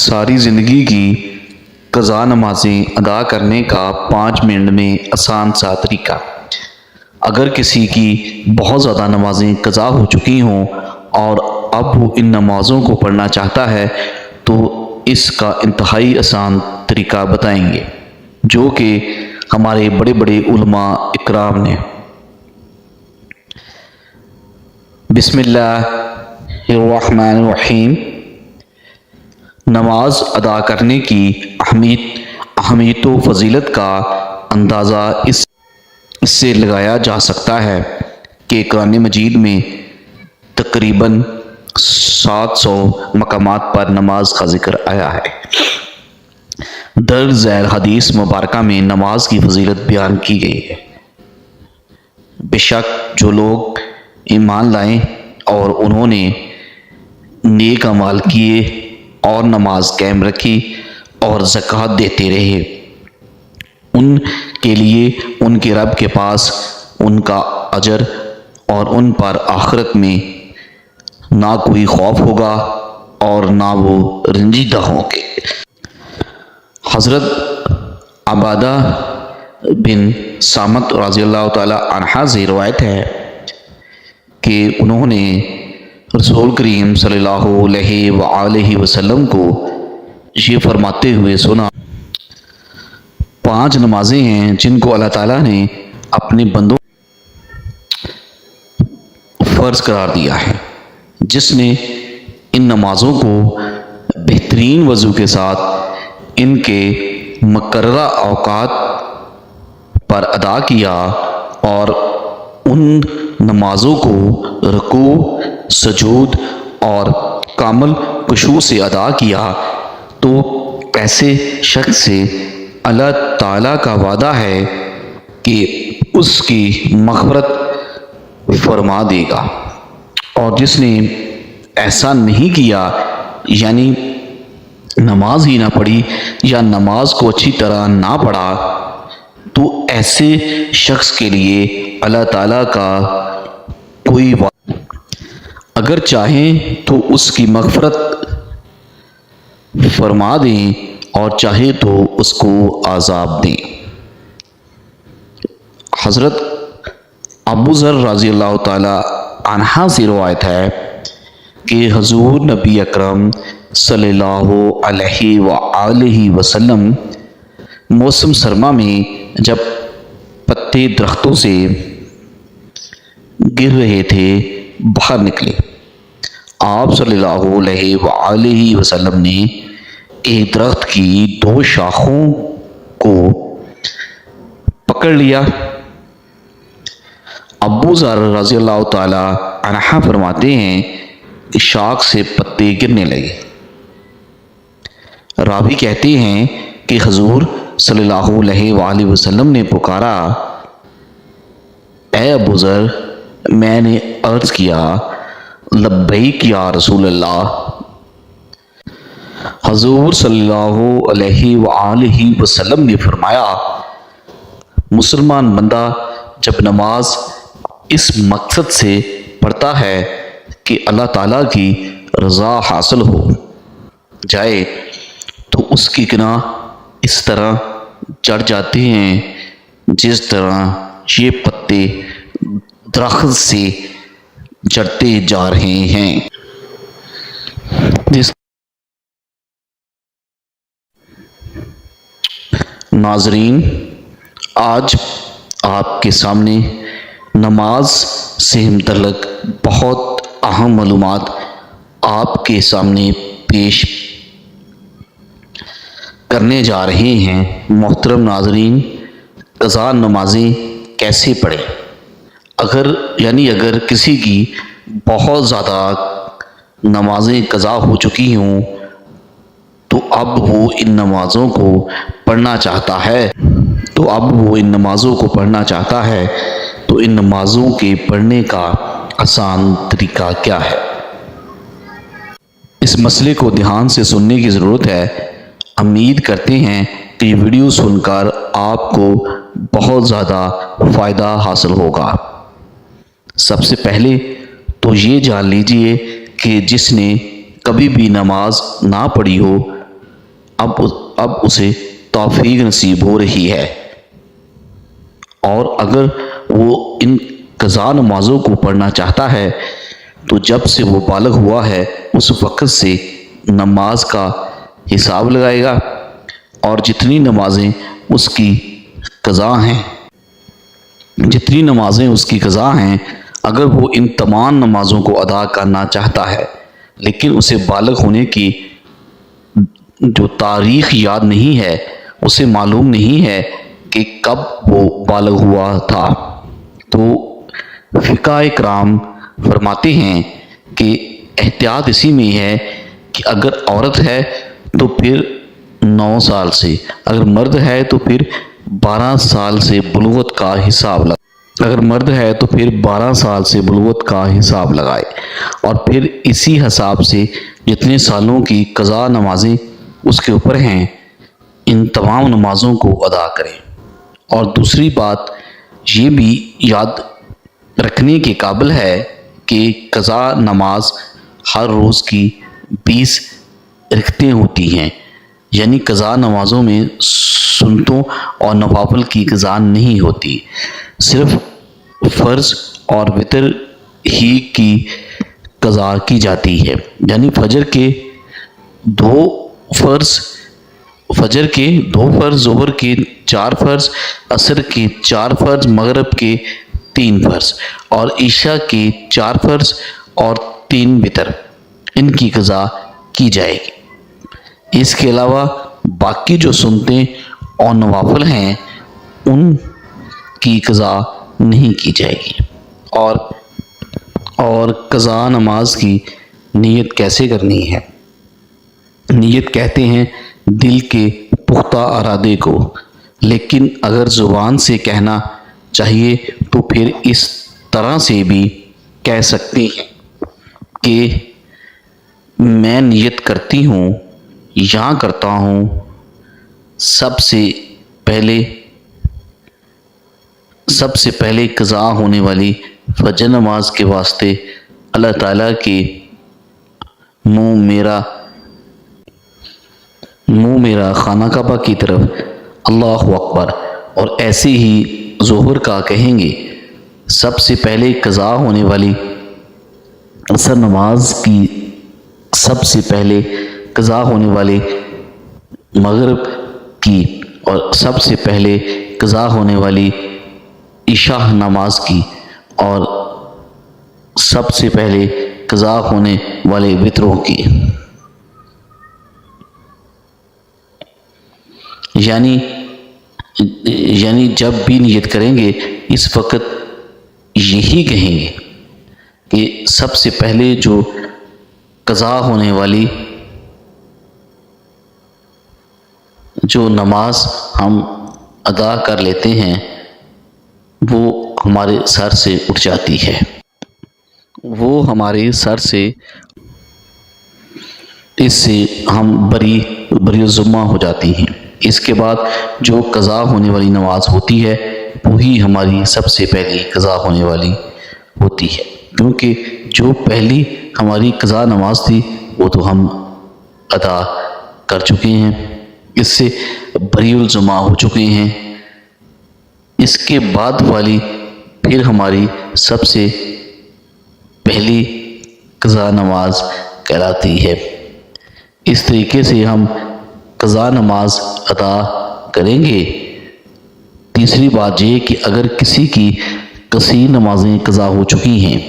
ساری زندگی کی قضا نمازیں ادا کرنے کا 5 منٹ میں آسان سا طریقہ۔ اگر کسی کی بہت زیادہ نمازیں قضا ہو چکی ہوں اور اب وہ ان نمازوں کو پڑھنا چاہتا ہے تو اس کا انتہائی آسان طریقہ بتائیں گے، جو کہ ہمارے بڑے بڑے علماء اکرام نے۔ بسم اللہ الرحمن الرحیم۔ نماز ادا کرنے کی اہمیت و فضیلت کا اندازہ اس سے لگایا جا سکتا ہے کہ قرآن مجید میں تقریباً 700 مقامات پر نماز کا ذکر آیا ہے۔ درج ذیل حدیث مبارکہ میں نماز کی فضیلت بیان کی گئی ہے۔ بے شک جو لوگ ایمان لائے اور انہوں نے نیک اعمال کیے اور نماز قائم رکھی اور زکوٰۃ دیتے رہے، ان کے لیے ان کے رب کے پاس ان کا اجر اور ان پر آخرت میں نہ کوئی خوف ہوگا اور نہ وہ رنجیدہ ہوں گے۔ حضرت عبادہ بن صامت رضی اللہ تعالی عنہ سے روایت ہے کہ انہوں نے رسول کریم صلی اللہ علیہ وآلہ وسلم کو یہ فرماتے ہوئے سنا، 5 نمازیں ہیں جن کو اللہ تعالیٰ نے اپنے بندوں فرض قرار دیا ہے۔ جس نے ان نمازوں کو بہترین وضو کے ساتھ ان کے مقررہ اوقات پر ادا کیا اور ان نمازوں کو رکوع، سجود اور کامل خشوع سے ادا کیا تو ایسے شخص سے اللہ تعالیٰ کا وعدہ ہے کہ اس کی مغفرت فرما دے گا، اور جس نے ایسا نہیں کیا یعنی نماز ہی نہ پڑھی یا نماز کو اچھی طرح نہ پڑھا تو ایسے شخص کے لیے اللہ تعالیٰ کا کوئی وعدہ اگر چاہیں تو اس کی مغفرت فرما دیں اور چاہے تو اس کو عذاب دیں۔ حضرت ابو ذر رضی اللہ تعالی عنہ سے روایت ہے کہ حضور نبی اکرم صلی اللہ علیہ وآلہ وسلم موسم سرما میں جب پتے درختوں سے گر رہے تھے باہر نکلے۔ آپ صلی اللہ علیہ وآلہ وسلم نے ایک درخت کی 2 شاخوں کو پکڑ لیا۔ ابو ذر رضی اللہ تعالی عنہ فرماتے ہیں کہ شاخ سے پتے گرنے لگے۔ راوی کہتے ہیں کہ حضور صلی اللہ علیہ وآلہ وسلم نے پکارا، اے ابو ذر، میں نے عرض کیا لبیک یا رسول اللہ۔ حضور صلی اللہ علیہ وآلہ وسلم نے فرمایا، مسلمان بندہ جب نماز اس مقصد سے پڑھتا ہے کہ اللہ تعالیٰ کی رضا حاصل ہو جائے تو اس کی گناہ اس طرح جڑ جاتے ہیں جس طرح یہ پتے درخت سے جڑتے جا رہے ہیں۔ ناظرین، آج آپ کے سامنے نماز سے متعلق بہت اہم معلومات آپ کے سامنے پیش کرنے جا رہے ہیں۔ محترم ناظرین، قضا نمازیں کیسے پڑھیں؟ اگر کسی کی بہت زیادہ نمازیں قضا ہو چکی ہوں تو اب وہ ان نمازوں کو پڑھنا چاہتا ہے تو ان نمازوں کے پڑھنے کا آسان طریقہ کیا ہے؟ اس مسئلے کو دھیان سے سننے کی ضرورت ہے۔ امید کرتے ہیں کہ یہ ویڈیو سن کر آپ کو بہت زیادہ فائدہ حاصل ہوگا۔ سب سے پہلے تو یہ جان لیجئے کہ جس نے کبھی بھی نماز نہ پڑھی ہو اب اسے توفیق نصیب ہو رہی ہے، اور اگر وہ ان قضا نمازوں کو پڑھنا چاہتا ہے تو جب سے وہ بالغ ہوا ہے اس وقت سے نماز کا حساب لگائے گا، اور جتنی نمازیں اس کی قضا ہیں اگر وہ ان تمام نمازوں کو ادا کرنا چاہتا ہے، لیکن اسے بالغ ہونے کی جو تاریخ یاد نہیں ہے، اسے معلوم نہیں ہے کہ کب وہ بالغ ہوا تھا، تو فقہ کرام فرماتے ہیں کہ احتیاط اسی میں ہے کہ اگر عورت ہے تو پھر 9 سال سے، اگر مرد ہے تو پھر 12 سال سے بلوغت کا حساب لگائے، اور پھر اسی حساب سے جتنے سالوں کی قضا نمازیں اس کے اوپر ہیں ان تمام نمازوں کو ادا کریں۔ اور دوسری بات یہ بھی یاد رکھنے کے قابل ہے کہ قضا نماز ہر روز کی 20 رکعتیں ہوتی ہیں، یعنی قضا نمازوں میں سنتوں اور نوافل کی قضا نہیں ہوتی، صرف فرض اور وتر ہی کی قضا کی جاتی ہے، یعنی فجر کے 2 فرض، ظہر کے 4 فرض، عصر کے 4 فرض، مغرب کے 3 فرض، اور عشاء کے 4 فرض اور 3 وتر، ان کی قضا کی جائے گی۔ اس کے علاوہ باقی جو سنتیں اور نوافل ہیں ان کی قضا نہیں کی جائے گی۔ اور قضا نماز کی نیت کیسے کرنی ہے؟ نیت کہتے ہیں دل کے پختہ ارادے کو، لیکن اگر زبان سے کہنا چاہیے تو پھر اس طرح سے بھی کہہ سکتے ہیں کہ میں نیت کرتی ہوں یا کرتا ہوں سب سے پہلے قضا ہونے والی فجر نماز کے واسطے اللہ تعالیٰ کے منہ میرا خانہ کعبہ کی طرف اللہ اکبر، اور ایسے ہی ظہر کا کہیں گے، سب سے پہلے قضا ہونے والی عصر نماز کی، سب سے پہلے قضا ہونے والی مغرب کی، اور سب سے پہلے قضا ہونے والی عشاء نماز کی، اور سب سے پہلے قضا ہونے والے وتروں کی، یعنی جب بھی نیت کریں گے اس وقت یہی کہیں گے کہ سب سے پہلے جو قضا ہونے والی جو نماز ہم ادا کر لیتے ہیں وہ ہمارے سر سے اٹھ جاتی ہے، وہ ہمارے سر سے، اس سے ہم بری ذمہ ہو جاتی ہیں۔ اس کے بعد جو قضا ہونے والی نماز ہوتی ہے وہی ہماری سب سے پہلی قضا ہونے والی ہوتی ہے، کیونکہ جو پہلی ہماری قضا نماز تھی وہ تو ہم ادا کر چکے ہیں، اس سے بری الذمہ ہو چکے ہیں۔ اس کے بعد والی پھر ہماری سب سے پہلی قضا نماز کہلاتی ہے۔ اس طریقے سے ہم قضا نماز ادا کریں گے۔ تیسری بات یہ کہ اگر کسی کی کثیر نمازیں قضا ہو چکی ہیں،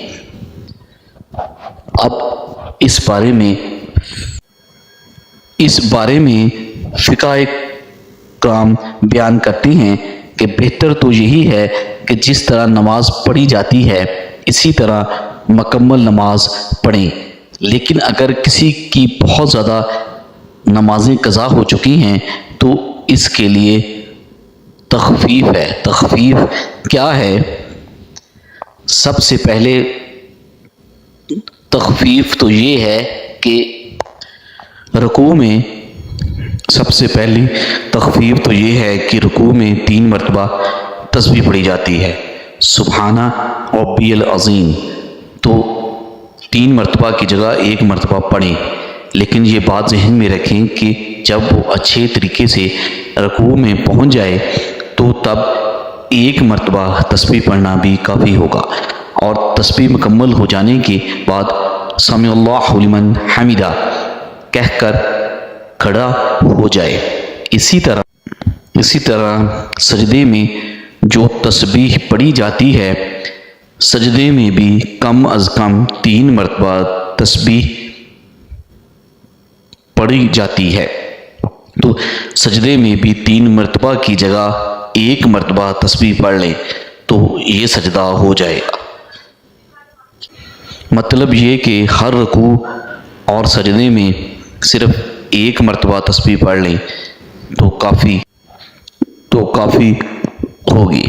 اب اس بارے میں فقہ کرام بیان کرتے ہیں کہ بہتر تو یہی ہے کہ جس طرح نماز پڑھی جاتی ہے اسی طرح مکمل نماز پڑھیں، لیکن اگر کسی کی بہت زیادہ نمازیں قضا ہو چکی ہیں تو اس کے لیے تخفیف ہے۔ تخفیف کیا ہے؟ سب سے پہلے تخفیف تو یہ ہے کہ رکوع میں رکوع میں 3 مرتبہ تسبیح پڑھی جاتی ہے، سبحانہ ربی العظیم، تو 3 مرتبہ کی جگہ 1 مرتبہ پڑھیں، لیکن یہ بات ذہن میں رکھیں کہ جب وہ اچھے طریقے سے رکوع میں پہنچ جائے تو تب ایک مرتبہ تسبیح پڑھنا بھی کافی ہوگا، اور تسبیح مکمل ہو جانے کے بعد سمع اللہ لمن حمدہ کہہ کر کھڑا ہو جائے۔ اسی طرح سجدے میں جو تسبیح پڑھی جاتی ہے، سجدے میں بھی کم از کم 3 مرتبہ تسبیح پڑھی جاتی ہے، تو سجدے میں بھی 3 مرتبہ کی جگہ 1 مرتبہ تسبیح پڑھ لیں تو یہ سجدہ ہو جائے گا۔ مطلب یہ کہ ہر رکوع اور سجدے میں صرف 1 مرتبہ تسبیح پڑھ لیں تو کافی ہوگی۔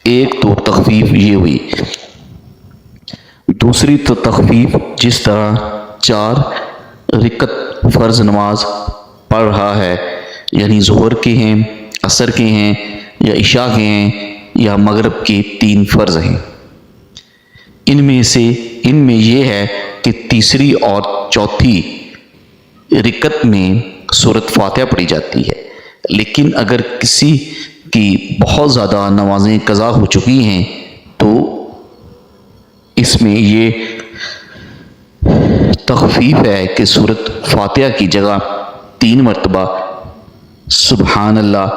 ایک تو تخفیف یہ ہوئی۔ دوسری تو تخفیف، جس طرح 4 رکعت فرض نماز پڑھ رہا ہے، یعنی ظہر کے ہیں، عصر کے ہیں، یا عشاء کے ہیں، یا مغرب کے 3 فرض ہیں، ان میں یہ ہے کہ تیسری اور چوتھی رکعت میں سورۃ فاتحہ پڑھی جاتی ہے، لیکن اگر کسی کی بہت زیادہ نمازیں قضا ہو چکی ہیں تو اس میں یہ تخفیف ہے کہ سورۃ فاتحہ کی جگہ 3 مرتبہ سبحان اللہ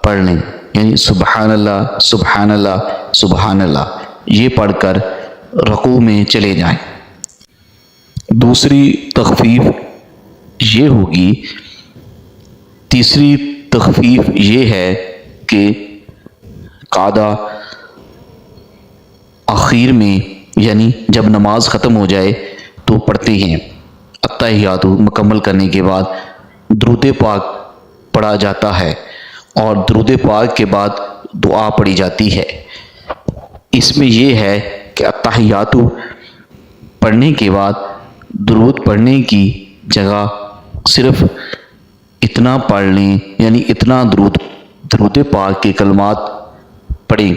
پڑھ لیں، یعنی سبحان اللہ سبحان اللہ سبحان اللہ یہ پڑھ کر رکوع میں چلے جائیں۔ دوسری تخفیف یہ ہوگی، تیسری تخفیف یہ ہے کہ قعدہ آخر میں، یعنی جب نماز ختم ہو جائے تو پڑھتے ہیں، التحیات مکمل کرنے کے بعد درود پاک پڑھا جاتا ہے، اور درود پاک کے بعد دعا پڑھی جاتی ہے۔ اس میں یہ ہے کہ التحیات پڑھنے کے بعد درود پڑھنے کی جگہ صرف اتنا پڑھ لیں، یعنی اتنا درود پاک کے کلمات پڑھیں،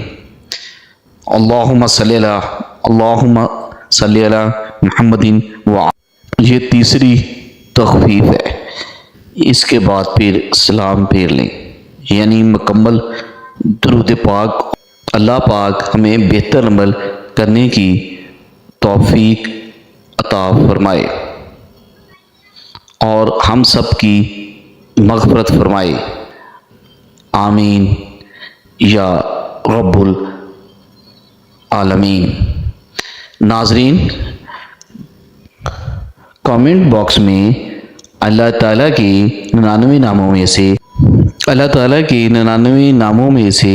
اللہم صلی علی محمد یہ تیسری تخفیف ہے۔ اس کے بعد پھر سلام پھیر لیں، یعنی مکمل درود پاک۔ اللہ پاک ہمیں بہتر عمل کرنے کی توفیق عطا فرمائے اور ہم سب کی مغفرت فرمائے، آمین یا رب العالمین۔ ناظرین، کامنٹ باکس میں اللہ تعالیٰ کے 99 ناموں میں سے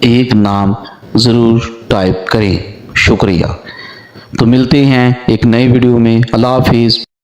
ایک نام ضرور ٹائپ کریں۔ شکریہ۔ تو ملتے ہیں ایک نئے ویڈیو میں۔ اللہ حافظ۔